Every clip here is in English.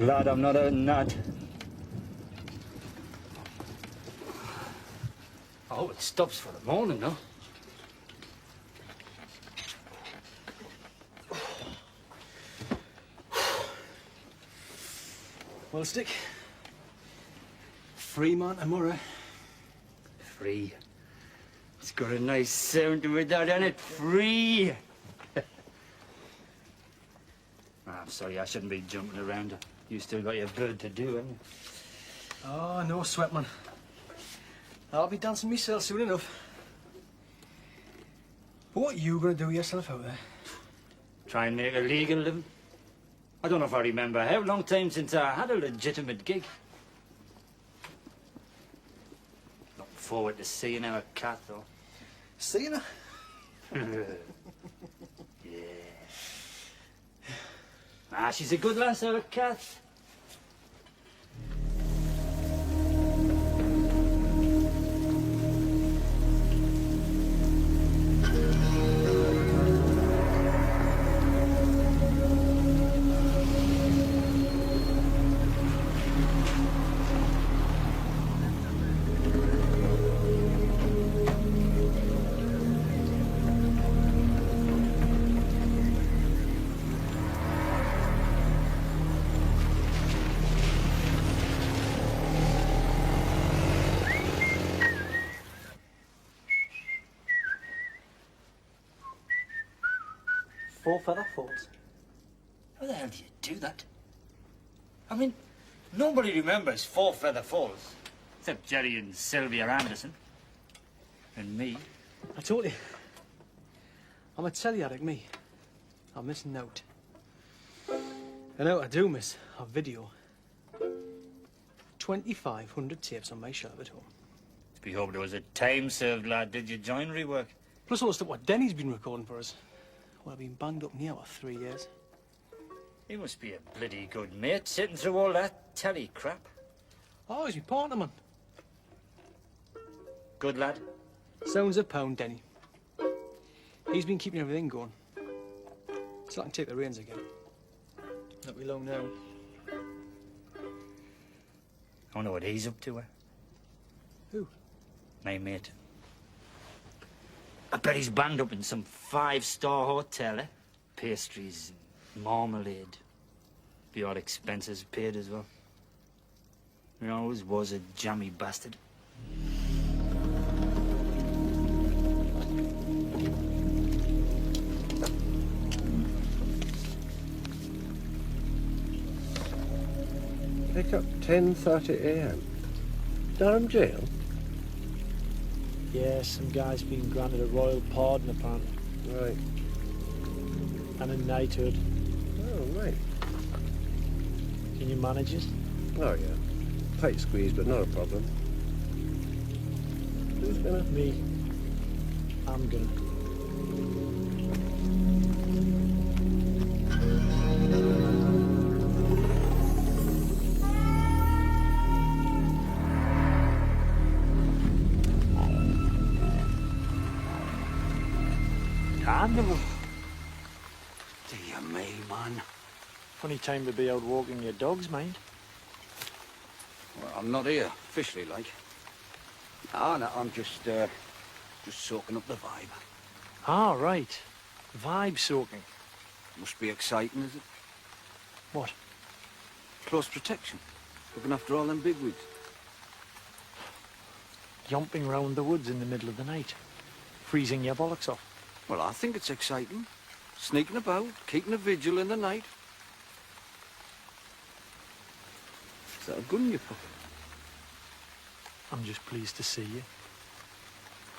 glad I'm not out in that. I hope it stops for the morning, though. Well, Stick. Free man tomorrow. Free. It's got a nice sound to it, that, hasn't it? Free! I'm sorry, I shouldn't be jumping around. You still got your bird to do, haven't you? Oh, no sweat, man. I'll be dancing myself soon enough. But what are you going to do yourself out there? Try and make a legal living. I don't know if I remember how long time since I had a legitimate gig. Looking forward to seeing our cat, though. Seeing her? Yeah. Ah, she's a good lass, our cat. Four feather falls. How the hell do you do that? I mean, nobody remembers Four Feather Falls. Except Jerry and Sylvia Anderson. And me. I told you. I'm a tellyatic, me. I'm missing out. And out I do miss a video. 2,500 tapes on my shelf at home. We hoped there was a time served, lad. Did your joinery work? Plus all the stuff what Denny's been recording for us. Well, I've been banged up now for 3 years. He must be a bloody good mate, sitting through all that telly crap. Oh, he's my partner, man. Good lad. Sounds a pound, Denny. He's been keeping everything going. So I can take the reins again. Not be long now. I wonder what he's up to, eh? Who? My mate. I bet he's banged up in some 5-star hotel, eh? Pastries, marmalade. The odd expenses paid as well. He always was a jammy bastard. Pick up 10:30 a.m. Durham jail? Yeah, some guy's been granted a royal pardon, apparently. Right. And a knighthood. Oh, right. Can you manage it? Oh, yeah. Tight squeeze, but not a problem. Who's gonna? Me. I'm gonna. Animal. Dear me, man. Funny time to be out walking your dogs, mind. Well, I'm not here, officially, like. No, I'm just soaking up the vibe. Ah, right. Vibe soaking. Must be exciting, is it? What? Close protection. Looking after all them bigwigs. Yomping round the woods in the middle of the night. Freezing your bollocks off. Well, I think it's exciting. Sneaking about, keeping a vigil in the night. Is that a gun in your pocket? I'm just pleased to see you.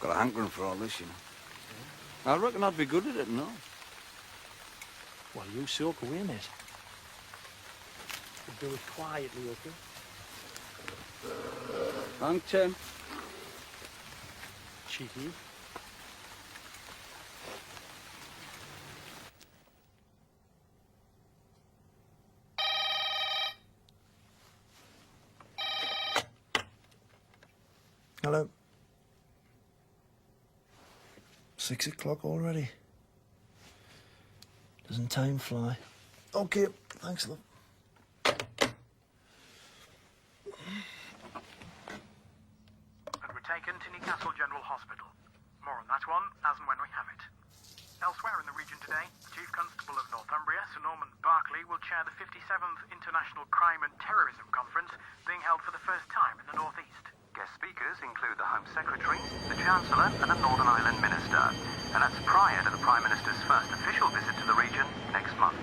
Got a hankering for all this, you know. I reckon I'd be good at it, no? Well, you soak away, mate. We'll do it quietly, okay? Long Tim. Cheeky. Hello. 6 o'clock already. Doesn't time fly? Okay, thanks, love. chair the 57th International Crime and Terrorism Conference being held for the first time in the Northeast. Guest speakers include the Home Secretary, the Chancellor and a Northern Ireland Minister. And that's prior to the Prime Minister's first official visit to the region next month.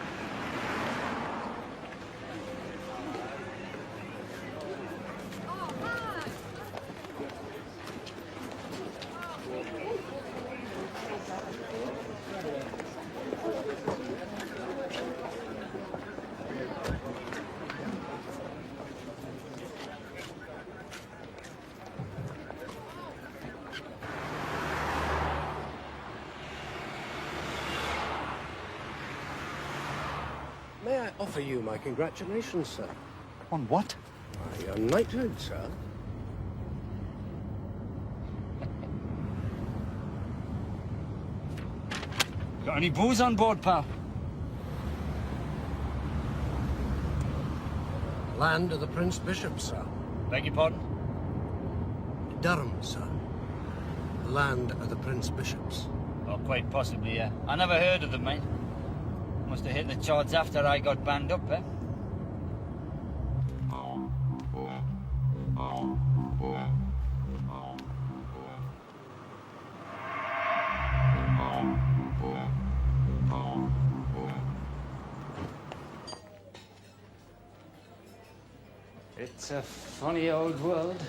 May I offer you my congratulations, sir? On what? Your knighthood, sir. Got any booze on board, pal? Land of the Prince Bishop, sir. Beg your pardon? Durham, sir. Land of the Prince Bishops. Oh, quite possibly, yeah. I never heard of them, mate. Must have hit the charts after I got banned up, eh? It's a funny old world.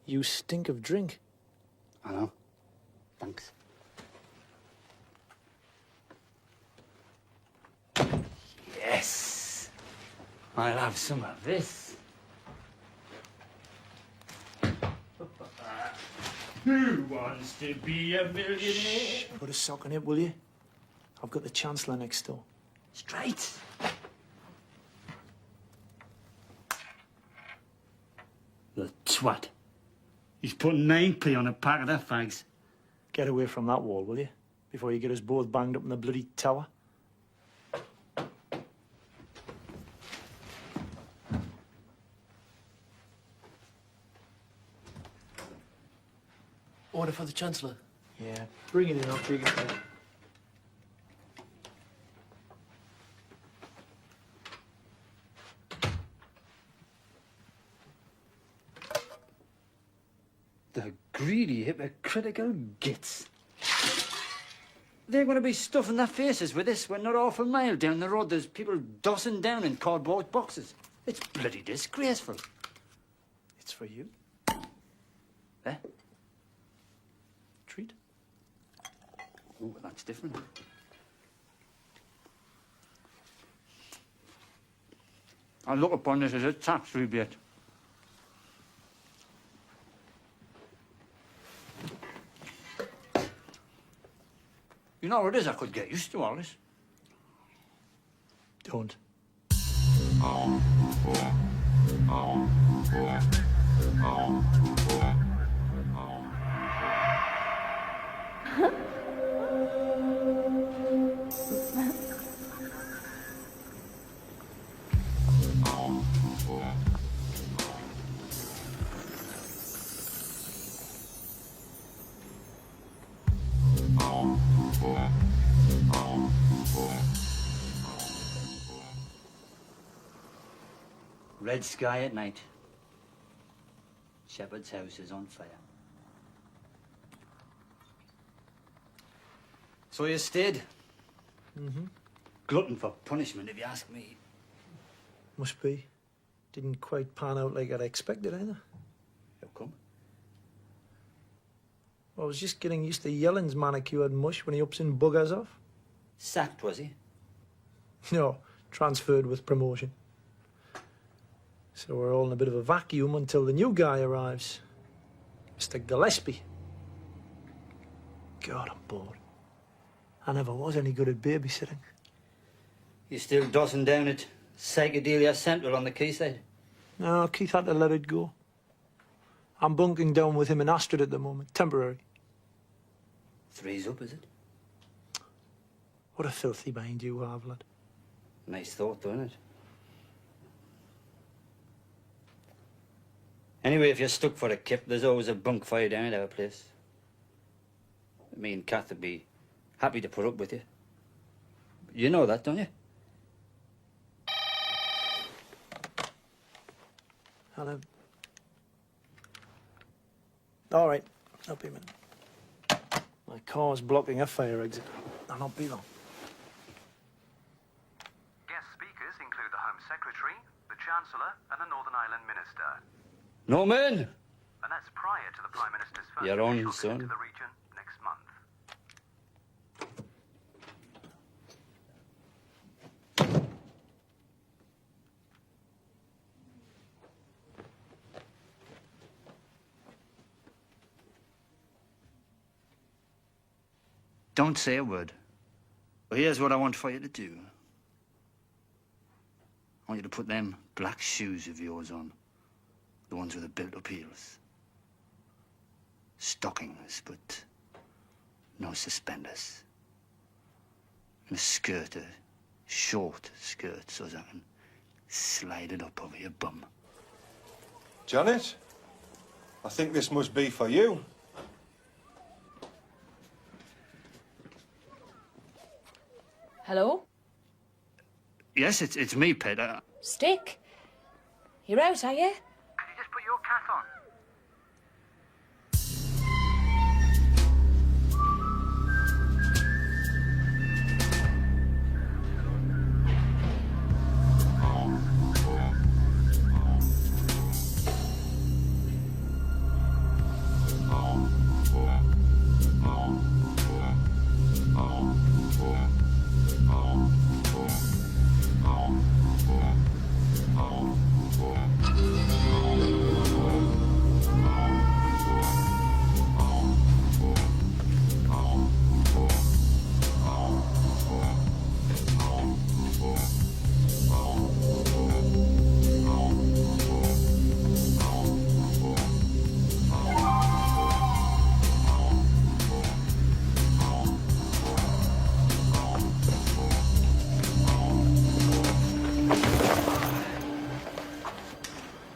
You stink of drink. I know. Thanks. Yes! I'll have some of this. Who wants to be a millionaire? Put a sock in it, will you? I've got the Chancellor next door. Straight. The twat. He's putting 9p on a packet of fags. Get away from that wall, will you? Before you get us both banged up in the bloody tower. Order for the Chancellor. Yeah, bring it in, I'll take it there. The greedy, hypocritical gits. They're going to be stuffing their faces with this when not half a mile down the road there's people dossing down in cardboard boxes. It's bloody disgraceful. It's for you. Eh? Treat. Oh, that's different. I look upon this as a tax rebate. You know what it is? I could get used to all this. Don't. Red sky at night. Shepherd's house is on fire. So you stayed? Mm-hmm. Glutton for punishment, if you ask me. Must be. Didn't quite pan out like I'd expected either. How come? I was just getting used to Yellen's manicured mush when he ups and buggers off. Sacked, was he? No, transferred with promotion. So we're all in a bit of a vacuum until the new guy arrives. Mr. Gillespie. God, I'm bored. I never was any good at babysitting. You still dossing down at Psychedelia Central on the quayside? No, Keith had to let it go. I'm bunking down with him in Astrid at the moment, temporary. 3's up, is it? What a filthy mind you have, lad. Nice thought, though, isn't it? Anyway, if you're stuck for a kip, there's always a bunk for you down at our place. Me and Kath would be happy to put up with you. You know that, don't you? Hello. All right, I'll be a minute. My car's blocking a fire exit. I'll not be long. Guest speakers include the Home Secretary, the Chancellor, and the Northern Ireland Minister. Norman! And that's prior to the Prime Minister's first You're on, official visit son. to the region next month. Don't say a word. But here's what I want for you to do. I want you to put them black shoes of yours on. The ones with the built-up heels. Stockings, but no suspenders. And a skirt, a short skirt, so as I can slide it up over your bum. Janet, I think this must be for you. Hello? Yes, it's me, Pet. Stick? You're out, are you? Can you just put your cat on?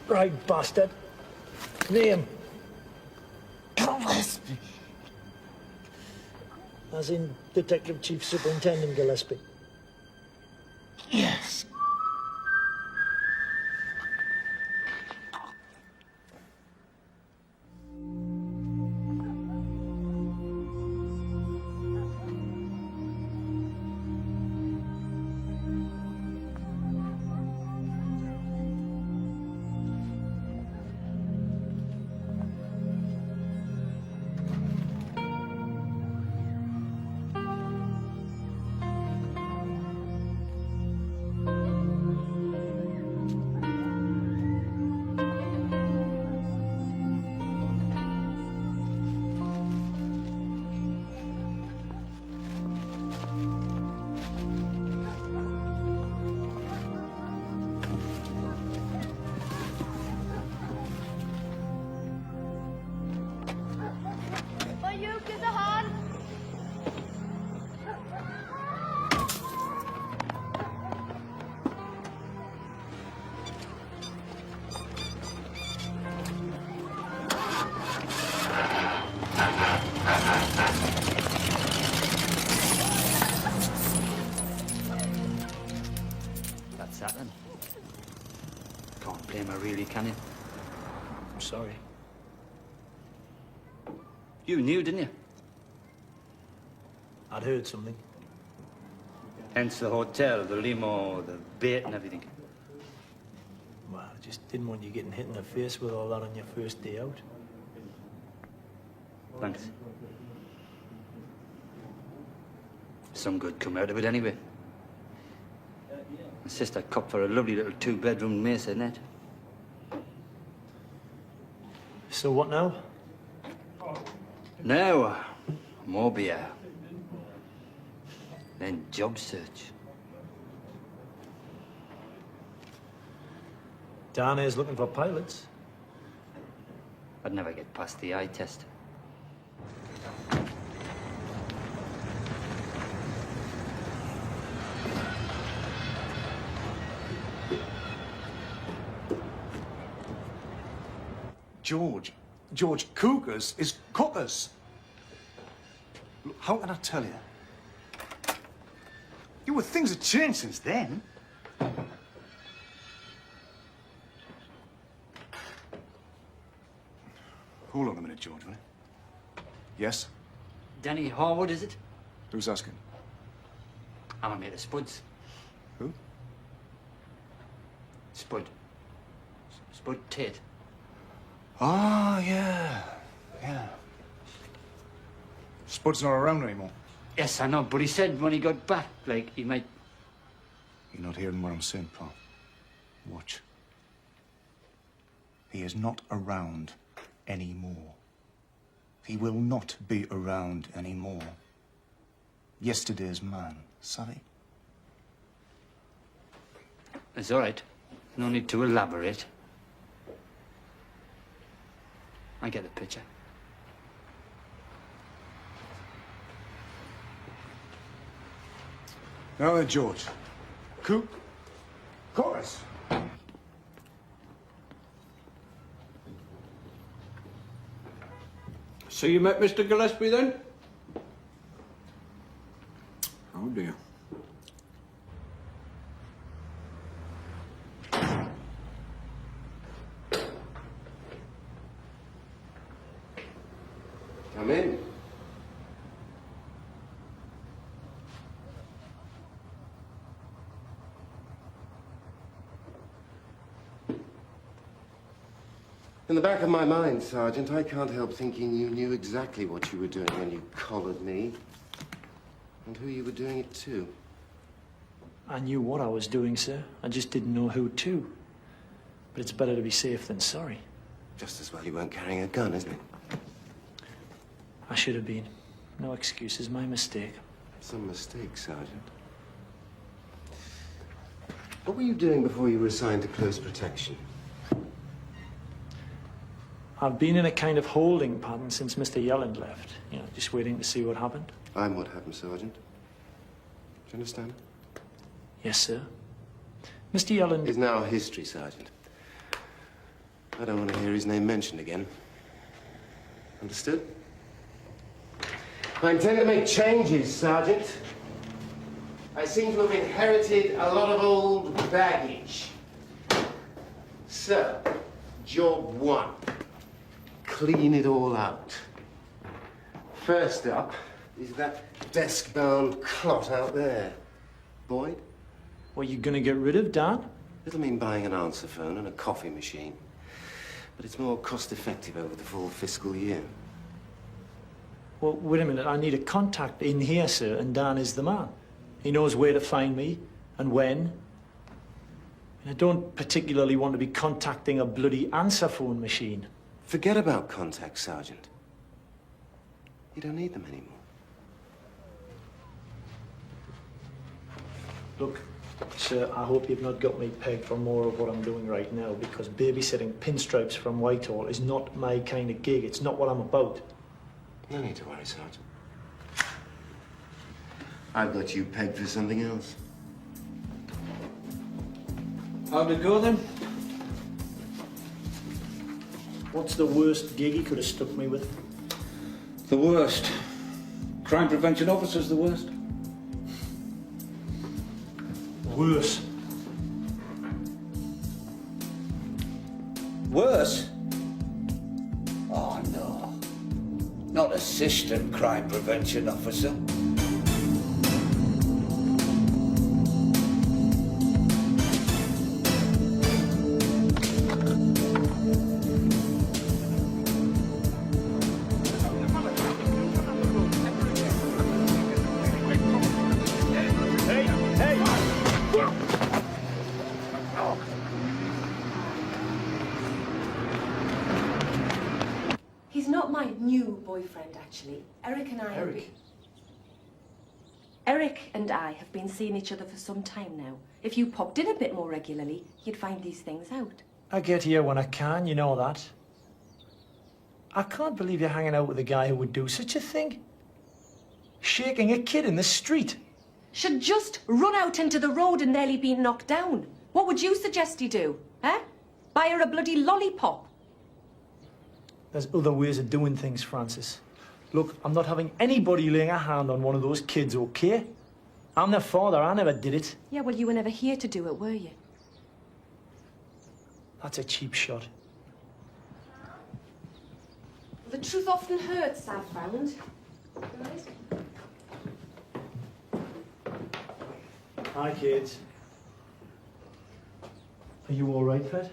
Right, bastard. Name. Gillespie. As in Detective Chief Superintendent Gillespie. Yes. That's that then. Can't blame her really, can you? I'm sorry. You knew, didn't you? I'd heard something. Hence the hotel, the limo, the bait and everything. Well, I just didn't want you getting hit in the face with all that on your first day out. Thanks. Some good come out of it anyway. My sister copped for a lovely little two-bedroom masonette. So what now? Now, more beer. Then job search. Darnay's looking for pilots. I'd never get past the eye test. George, cougars is cookers. Look, how can I tell you? Well, things have changed since then. Hold on a minute, George, will you? Yes? Danny Harwood, is it? Who's asking? I'm a mate of Spud's. Who? Spud. Spud Tate. Ah, yeah. Spud's not around anymore. Yes, I know, but he said when he got back, like, he might... You're not hearing what I'm saying, pal. Watch. He is not around anymore. He will not be around anymore. Yesterday's man, savvy? It's all right. No need to elaborate. I get the picture. Now then, George. Chorus. So you met Mr. Gillespie then? Oh, dear. Come in. In the back of my mind, Sergeant, I can't help thinking you knew exactly what you were doing when you collared me. And who you were doing it to. I knew what I was doing, sir. I just didn't know who to. But it's better to be safe than sorry. Just as well you weren't carrying a gun, isn't it? I should have been. No excuses, my mistake. Some mistake, Sergeant. What were you doing before you were assigned to close protection? I've been in a kind of holding pattern since Mr. Yelland left. You know, just waiting to see what happened. I'm what happened, Sergeant. Do you understand? Yes, sir. Mr. Yelland... Is now history, Sergeant. I don't want to hear his name mentioned again. Understood? I intend to make changes, Sergeant. I seem to have inherited a lot of old baggage. So, job one. Clean it all out. First up is that desk-bound clot out there. Boyd? What, you gonna get rid of, Dan? It'll mean buying an answer phone and a coffee machine. But it's more cost-effective over the full fiscal year. Well, wait a minute. I need a contact in here, sir, and Dan is the man. He knows where to find me and when. And I don't particularly want to be contacting a bloody answer phone machine. Forget about contacts, Sergeant. You don't need them anymore. Look, sir, I hope you've not got me pegged for more of what I'm doing right now, because babysitting pinstripes from Whitehall is not my kind of gig. It's not what I'm about. No need to worry, Sergeant. I've got you pegged for something else. How'd it go then? What's the worst gig he could have stuck me with? The worst. Crime prevention officer's the worst. Worse. Worse? Oh, no. Not assistant crime prevention officer. He's not my new boyfriend, actually. Eric and I... Eric and I have been seeing each other for some time now. If you popped in a bit more regularly, you'd find these things out. I get here when I can, you know that. I can't believe you're hanging out with a guy who would do such a thing. Shaking a kid in the street. Should just run out into the road and nearly be knocked down. What would you suggest he do? Eh? Buy her a bloody lollipop? There's other ways of doing things, Francis. Look, I'm not having anybody laying a hand on one of those kids, okay? I'm their father. I never did it. Yeah, well, you were never here to do it, were you? That's a cheap shot. The truth often hurts, I've found. Right? Hi, kids. Are you all right, Fred?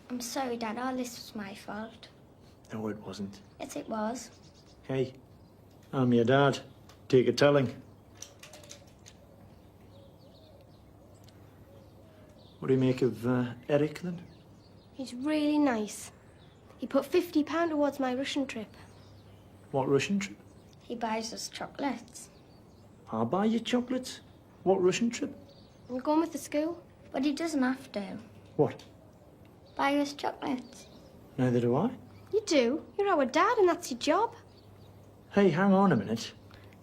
I'm sorry, Dad. All this was my fault. No, it wasn't. Yes, it was. Hey, I'm your dad. Take a telling. What do you make of Eric, then? He's really nice. He put £50 towards my Russian trip. What Russian trip? He buys us chocolates. I'll buy you chocolates. What Russian trip? I'm going with the school. But he doesn't have to. What? Buy us chocolates. Neither do I. You do. You're our dad and that's your job. Hey, hang on a minute.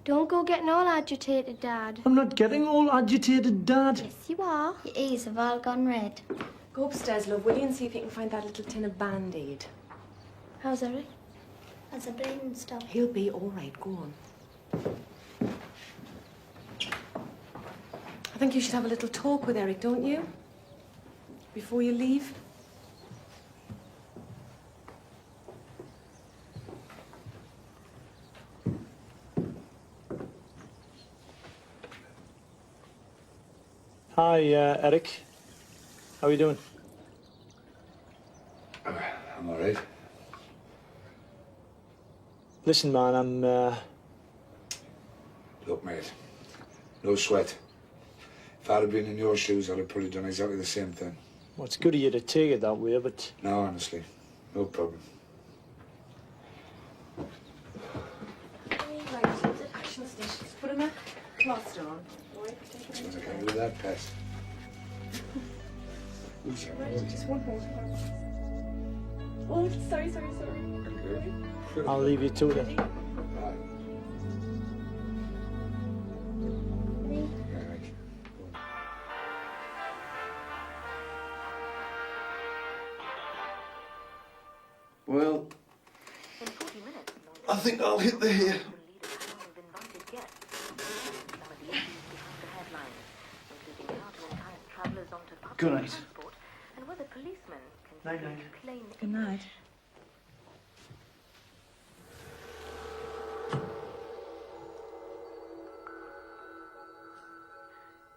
Don't go getting all agitated, Dad. I'm not getting all agitated, Dad. Yes, you are. Your ears have all gone red. Go upstairs, love, will you, and see if you can find that little tin of Band-Aid. How's Eric? Has the bleeding stopped? He'll be all right. Go on. I think you should have a little talk with Eric, don't you? Before you leave. Hi, Eric. How are you doing? I'm all right. Listen, man, I'm, Look, mate, no sweat. If I'd have been in your shoes, I'd have probably done exactly the same thing. Well, it's good of you to take it that way, but... No, honestly, no problem. Right, action stations. Put him a plaster on. All right, take it Sounds like I do that pest. Right, just one more. Oh, sorry. I'll leave you to it. Right. Well, I think I'll hit the here. Good night. Night-night. Good night.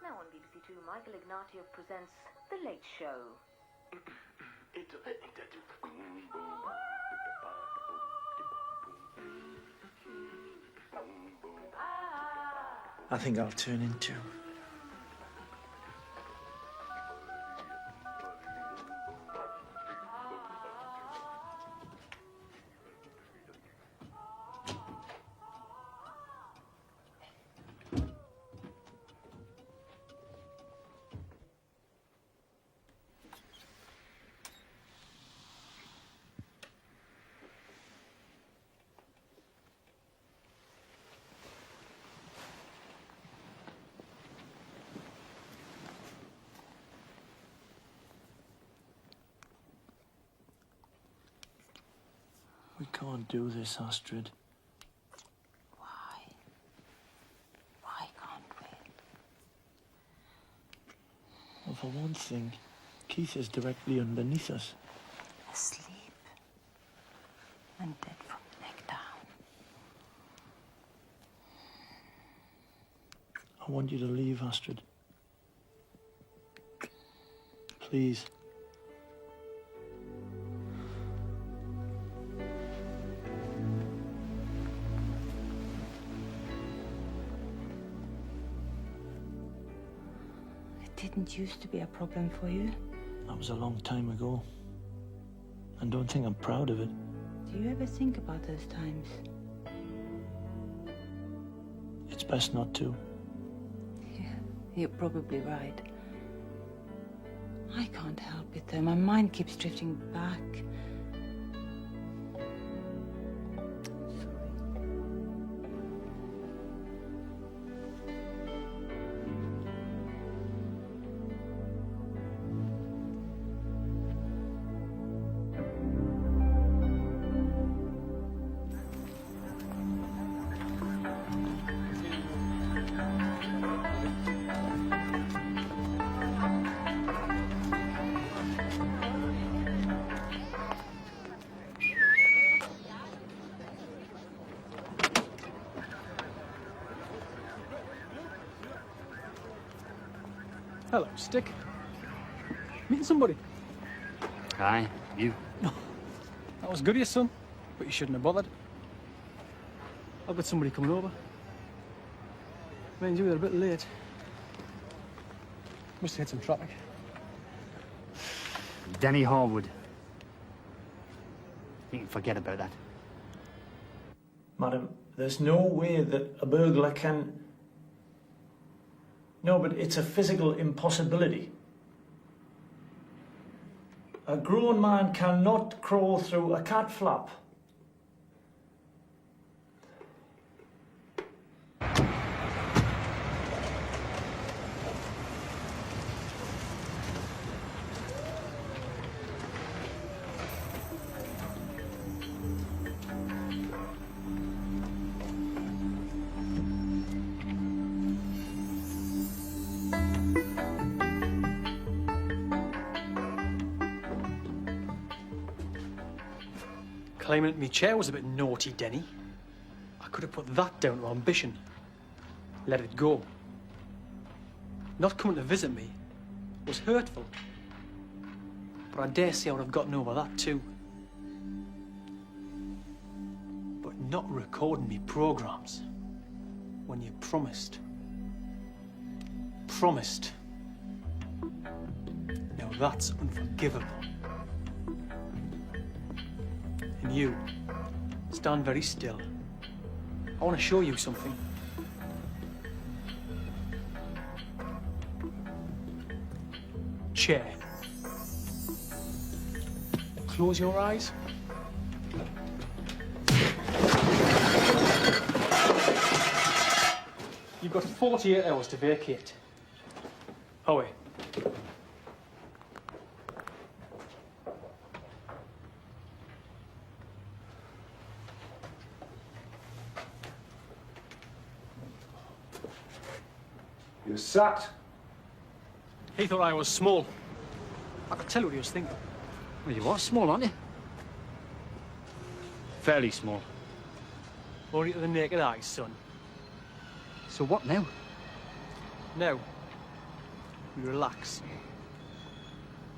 Now on BBC Two, Michael Ignatieff presents The Late Show. I think I'll turn into... We can't do this, Astrid. Why? Why can't we? Well, for one thing, Keith is directly underneath us. Asleep. And dead from the neck down. I want you to leave, Astrid. Please. Didn't used to be a problem for you. That was a long time ago. And don't think I'm proud of it. Do you ever think about those times? It's best not to. Yeah, you're probably right. I can't help it though. My mind keeps drifting back. Hello, Stick. Meeting somebody? Aye, you. That was good of you, son. But you shouldn't have bothered. I've got somebody coming over. Mind you, they're a bit late. Must have hit some traffic. Denny Harwood. You can forget about that. Madam, there's no way that a burglar can... No, but it's a physical impossibility. A grown man cannot crawl through a cat flap. Claiming that my chair was a bit naughty, Denny. I could have put that down to ambition. Let it go. Not coming to visit me was hurtful. But I dare say I would have gotten over that too. But not recording me programmes when you promised. Promised. Now that's unforgivable. And you, stand very still. I want to show you something. Chair. Close your eyes. You've got 48 hours to vacate. Away. You're sacked. He thought I was small. I could tell what he was thinking. Well, you are small, aren't you? Fairly small. Only to the naked eye, son. So what now? Now, we relax.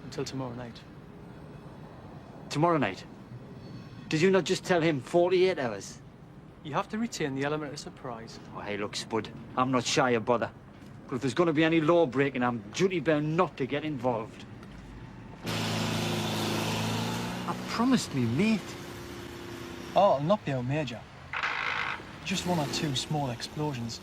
Until tomorrow night. Tomorrow night? Did you not just tell him 48 hours? You have to retain the element of surprise. Oh, hey, look, Spud. I'm not shy of bother. But if there's going to be any law breaking, I'm duty-bound not to get involved. I promised me, mate. Oh, it'll not be a major. Just one or two small explosions.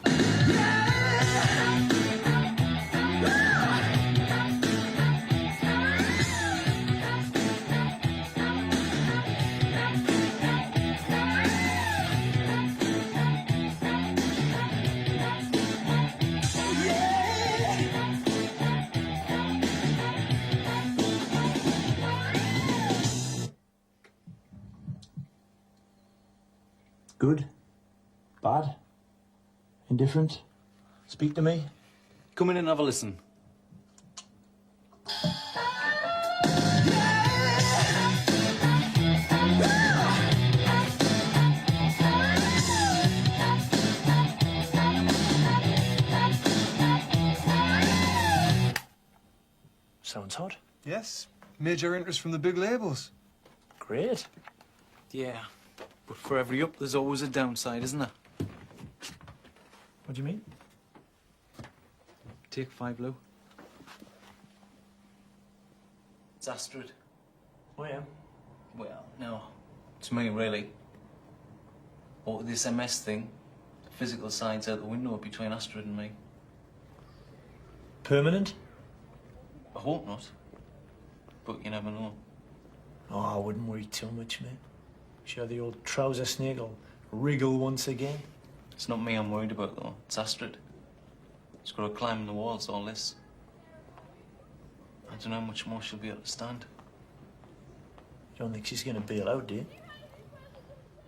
Good? Bad? Indifferent? Speak to me? Come in and have a listen. Sounds hot. Yes, major interest from the big labels. Great. Yeah, but for every up, there's always a downside, isn't there? What do you mean? Take 5, Lou. It's Astrid. Oh, yeah? Well, no. It's me, really. But with this MS thing, the physical side's out the window between Astrid and me. Permanent? I hope not. But you never know. Oh, I wouldn't worry too much, mate. Sure, the old trouser snake will wriggle once again. It's not me I'm worried about, though. It's Astrid. She's got to climb the walls, all this. I don't know how much more she'll be able to stand. You don't think she's going to bail out, do you?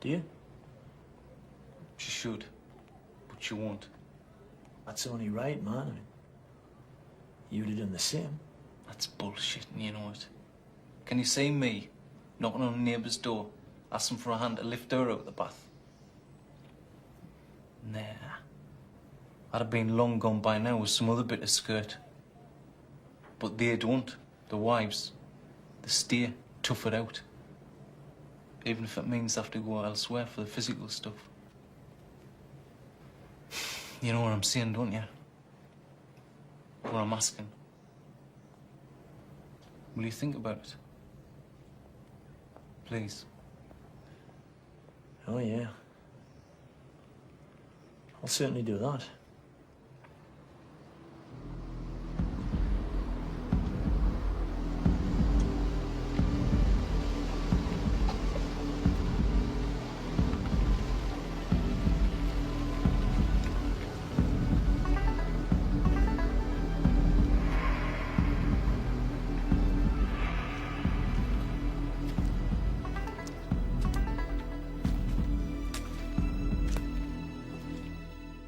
Do you? She should. But she won't. That's only right, man. I mean, you'd have done the same. That's bullshit, and you know it. Can you see me knocking on a neighbour's door, asking for a hand to lift her out of the bath? Nah. I'd have been long gone by now with some other bit of skirt. But they don't. The wives, they stay, tough it out. Even if it means they have to go elsewhere for the physical stuff. You know what I'm saying, don't you? What I'm asking. Will you think about it? Please. Oh, yeah. I'll certainly do that.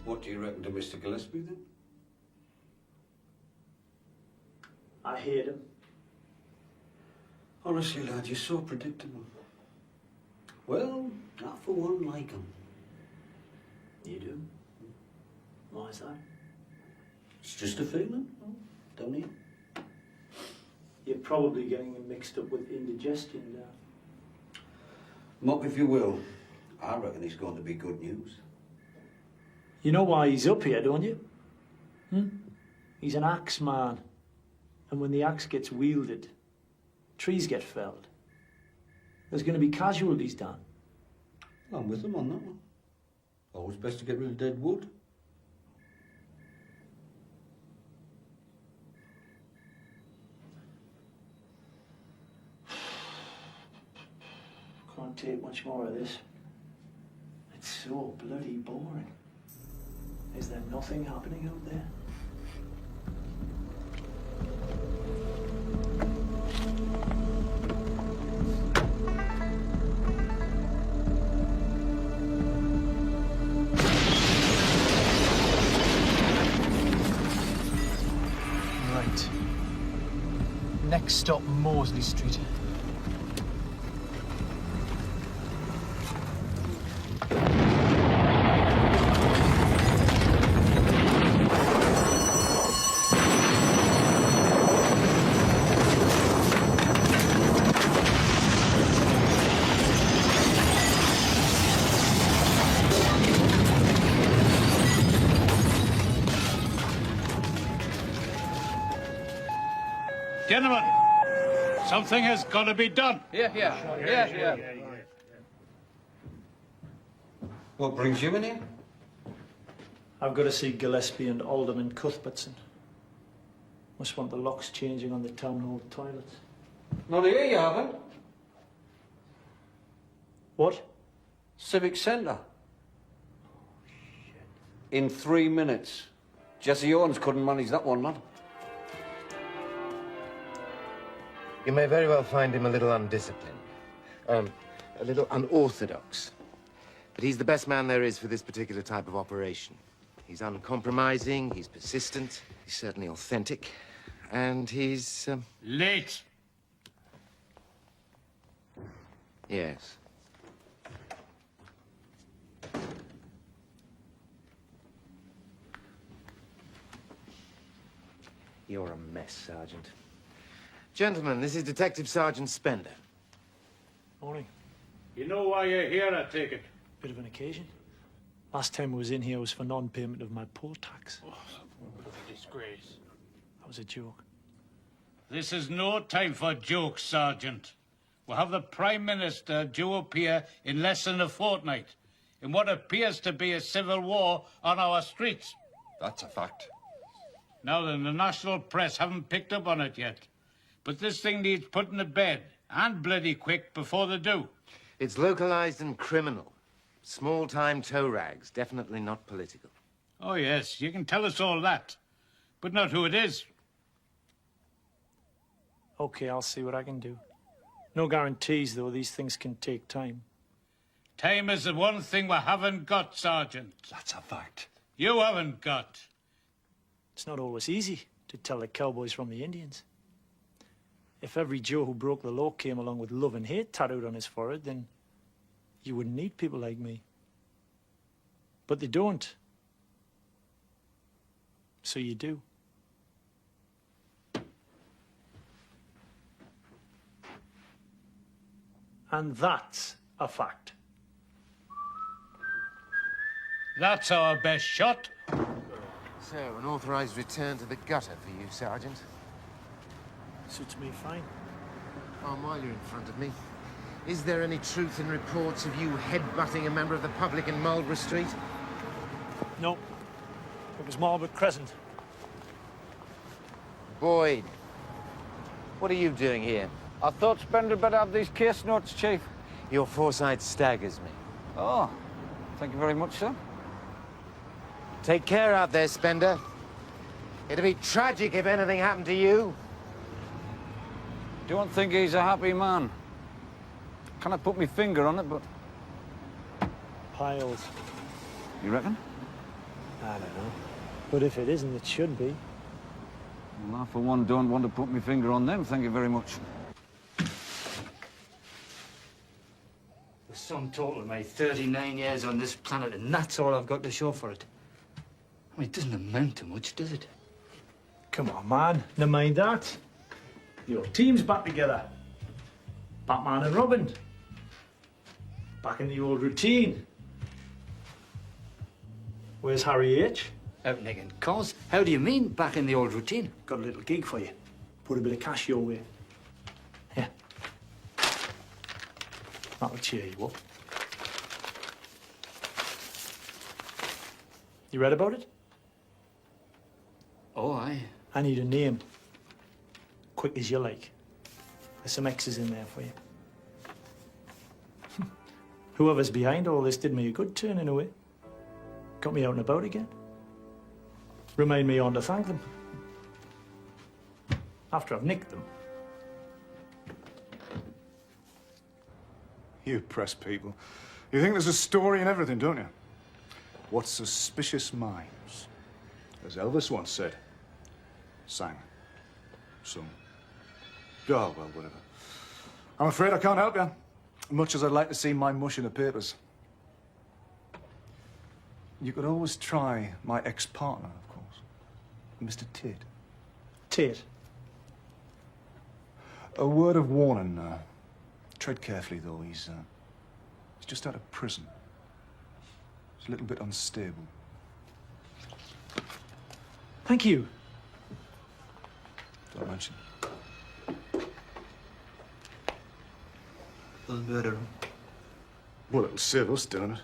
What do you reckon to Mr. Gillespie, then? I hate him. Honestly, lad, you're so predictable. Well, I for one like him. You do? Why is that? It's just a feeling, don't you? You're probably getting him mixed up with indigestion now. Mock if you will. I reckon he's going to be good news. You know why he's up here, don't you? He's an axe man. And when the axe gets wielded, trees get felled. There's going to be casualties, Dan. I'm with him on that one. Always best to get rid of dead wood. Can't take much more of this. It's so bloody boring. Is there nothing happening out there? Right. Next stop, Moseley Street. Gentlemen, something has got to be done. Yeah. What brings you in here? I've got to see Gillespie and Alderman Cuthbertson. Must want the locks changing on the town hall toilets. Not here, you haven't. What? Civic Centre. In 3 minutes. Jesse Owens couldn't manage that one, man. You may very well find him a little undisciplined, a little unorthodox. But he's the best man there is for this particular type of operation. He's uncompromising, he's persistent, he's certainly authentic, and he's... Late. Yes. You're a mess, Sergeant. Gentlemen, this is Detective Sergeant Spender. Morning. You know why you're here, I take it? Bit of an occasion. Last time I was in here was for non-payment of my poll tax. Oh, what a disgrace. That was a joke. This is no time for jokes, Sergeant. We'll have the Prime Minister due up here in less than a fortnight, in what appears to be a civil war on our streets. That's a fact. Now then, the national press haven't picked up on it yet. But this thing needs putting to bed, and bloody quick, before they do. It's localized and criminal. Small-time tow rags, definitely not political. Oh, yes, you can tell us all that, but not who it is. Okay, I'll see what I can do. No guarantees, though. These things can take time. Time is the one thing we haven't got, Sergeant. That's a fact. You haven't got. It's not always easy to tell the cowboys from the Indians. If every Joe who broke the law came along with love and hate tattooed on his forehead, then you wouldn't need people like me. But they don't. So you do. And that's a fact. That's our best shot. So, an authorised return to the gutter for you, Sergeant. Suits me fine. While you're in front of me, is there any truth in reports of you headbutting a member of the public in Marlborough Street? No. It was Marlborough Crescent. Boyd, what are you doing here? I thought Spender better have these case notes, Chief. Your foresight staggers me. Oh, thank you very much, sir. Take care out there, Spender. It'd be tragic if anything happened to you. Don't think he's a happy man. Can't put my finger on it, but... Piles. You reckon? I don't know. But if it isn't, it should be. Well, I, for one, don't want to put my finger on them, thank you very much. The sum total of my 39 years on this planet, and that's all I've got to show for it. I mean, it doesn't amount to much, does it? Come on, man. Never mind that. Your team's back together. Batman and Robin. Back in the old routine. Where's Harry H? Out nicking cars. How do you mean, back in the old routine? Got a little gig for you. Put a bit of cash your way. Yeah. That'll cheer you up. You read about it? Oh, aye. I need a name. Quick as you like. There's some X's in there for you. Whoever's behind all this did me a good turn in a way. Got me out and about again. Remind me on to thank them. After I've nicked them. You press people. You think there's a story in everything, don't you? What suspicious minds. As Elvis once said. Sang. Sung. Oh, well, whatever. I'm afraid I can't help you. Much as I'd like to see my mush in the papers. You could always try my ex-partner, of course. Mr. Tate. Tate? A word of warning, tread carefully, though. He's just out of prison. He's a little bit unstable. Thank you. Don't mention. We'll murder him. Well, it'll save us doing it.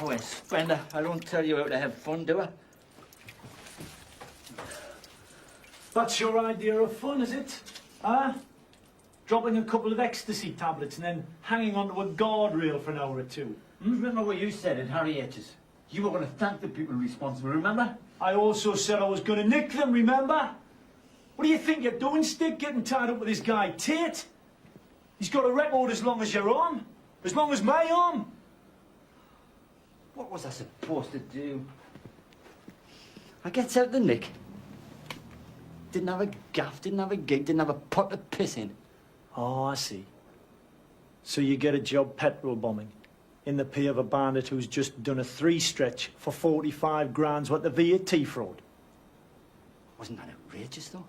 Oh, Spender, I don't tell you how to have fun, do I? That's your idea of fun, is it? Huh? Dropping a couple of ecstasy tablets and then hanging onto a guardrail for an hour or two. Remember what you said at Harry H's? You were going to thank the people responsible, remember? I also said I was going to nick them, remember? What do you think you're doing, Stick, getting tied up with this guy, Tate? He's got a record as long as your arm. As long as my arm. What was I supposed to do? I gets out the nick. Didn't have a gaff, didn't have a gig, didn't have a pot to piss in. Oh, I see. So you get a job petrol bombing in the pay of a bandit who's just done a 3-stretch for 45 grand's worth of VAT fraud. Wasn't that outrageous, though?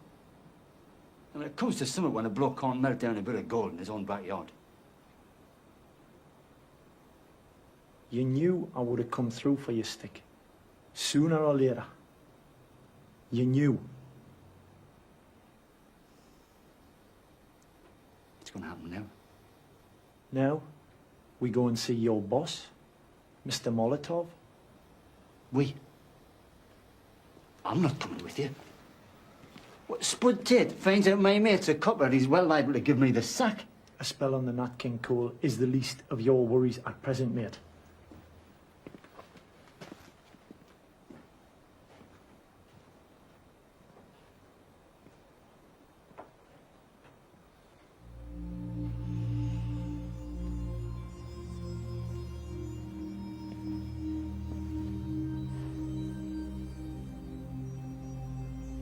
I mean, it comes to something when a bloke can't melt down a bit of gold in his own backyard. You knew I would have come through for you, Stick. Sooner or later. You knew. It's going to happen now. Now, we go and see your boss, Mr. Molotov. We? I'm not coming with you. What, Spud Tate finds out my mate's a copper and he's well liable to give me the sack. A spell on the Nat King Cole is the least of your worries at present, mate.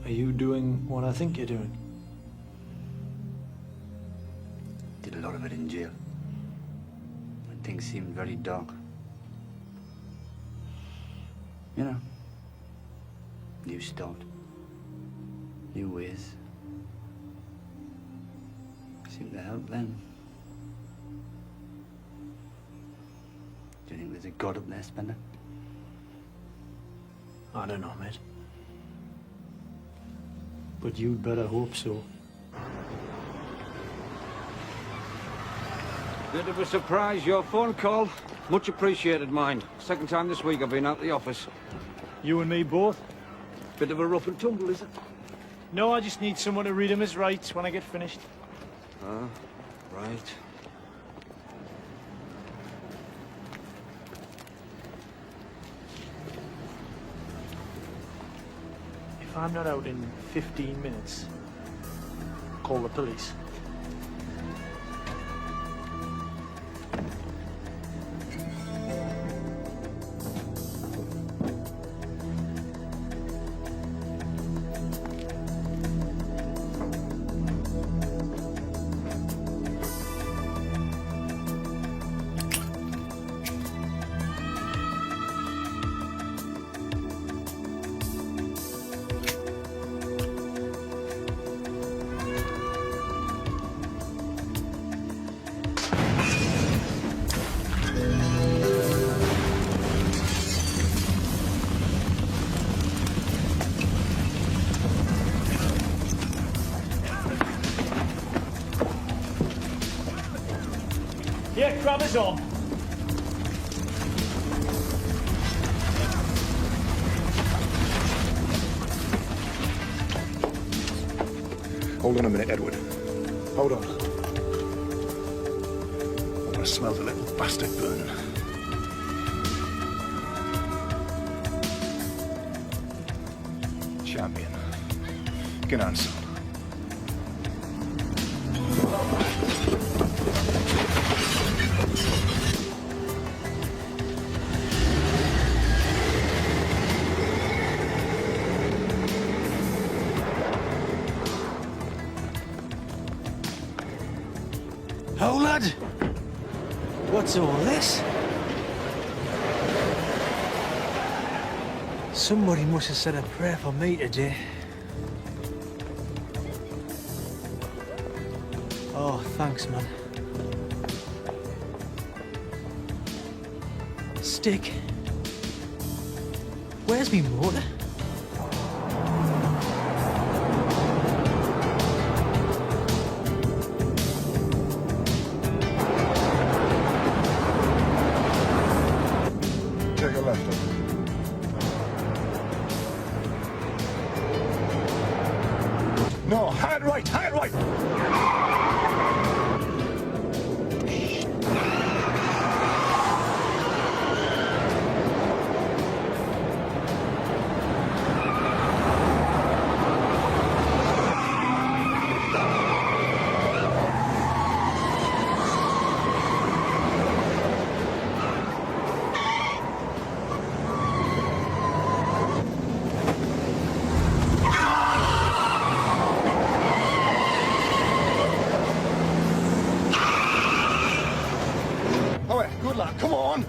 Are you doing what I think you're doing? Did a lot of it in jail. When things seemed very dark. You know, new start. New ways. Seemed to help then. Do you think there's a God up there, Spender? I don't know, mate. But you'd better hope so. Bit of a surprise, your phone call. Much appreciated, mind. Second time this week I've been out the office. You and me both? Bit of a rough and tumble, is it? No, I just need someone to read him his rights when I get finished. Ah, right. If I'm not out in 15 minutes, call the police. Yeah, grab us on. Hold on a minute, Edward. Hold on. I want to smell the little bastard burn. Champion. Get on, son. Oh, lad! What's all this? Somebody must have said a prayer for me today. Oh, thanks, man. Stick. Where's me motor? Take a left. No, hand right, hand right! Come on!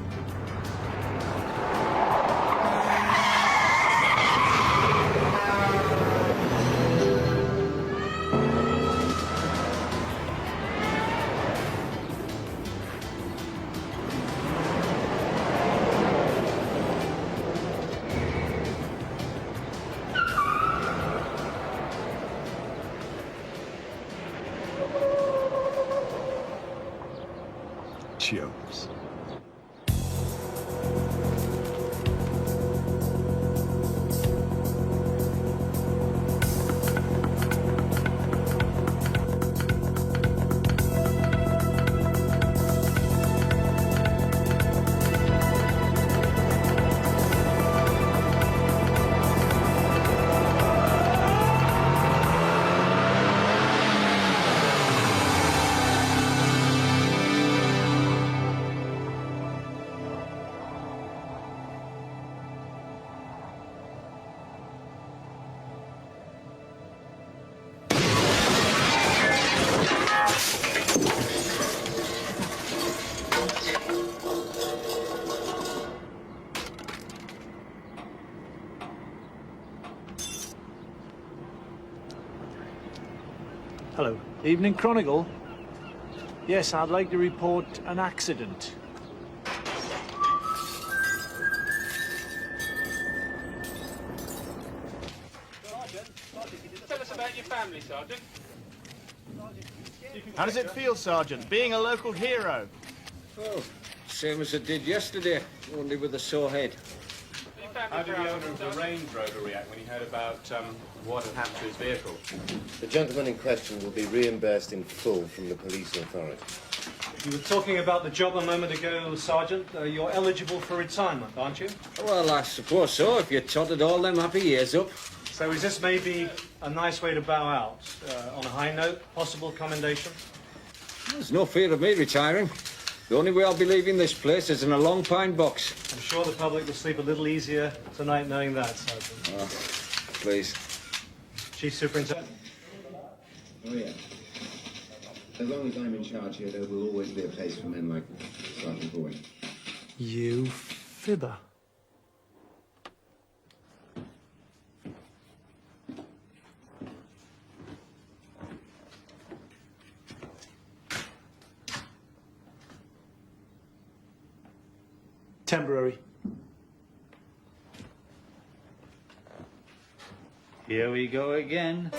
Cheers. Hello. Evening Chronicle. Yes, I'd like to report an accident. Tell us about your family, Sergeant. How does it feel, Sergeant, being a local hero? Oh, same as I did yesterday, only with a sore head. How did the owner of the Range Rover react when he heard about what had happened to his vehicle? The gentleman in question will be reimbursed in full from the police authority. You were talking about the job a moment ago, Sergeant. You're eligible for retirement, aren't you? Well, I suppose so, if you totted all them happy years up. So is this maybe a nice way to bow out? On a high note, possible commendation? There's no fear of me retiring. The only way I'll be leaving this place is in a long pine box. I'm sure the public will sleep a little easier tonight knowing that, Sergeant. Oh, please. Chief Superintendent. Oh, yeah. As long as I'm in charge here, there will always be a place for men like Sergeant Boyd. You fibber. Temporary. Here we go again.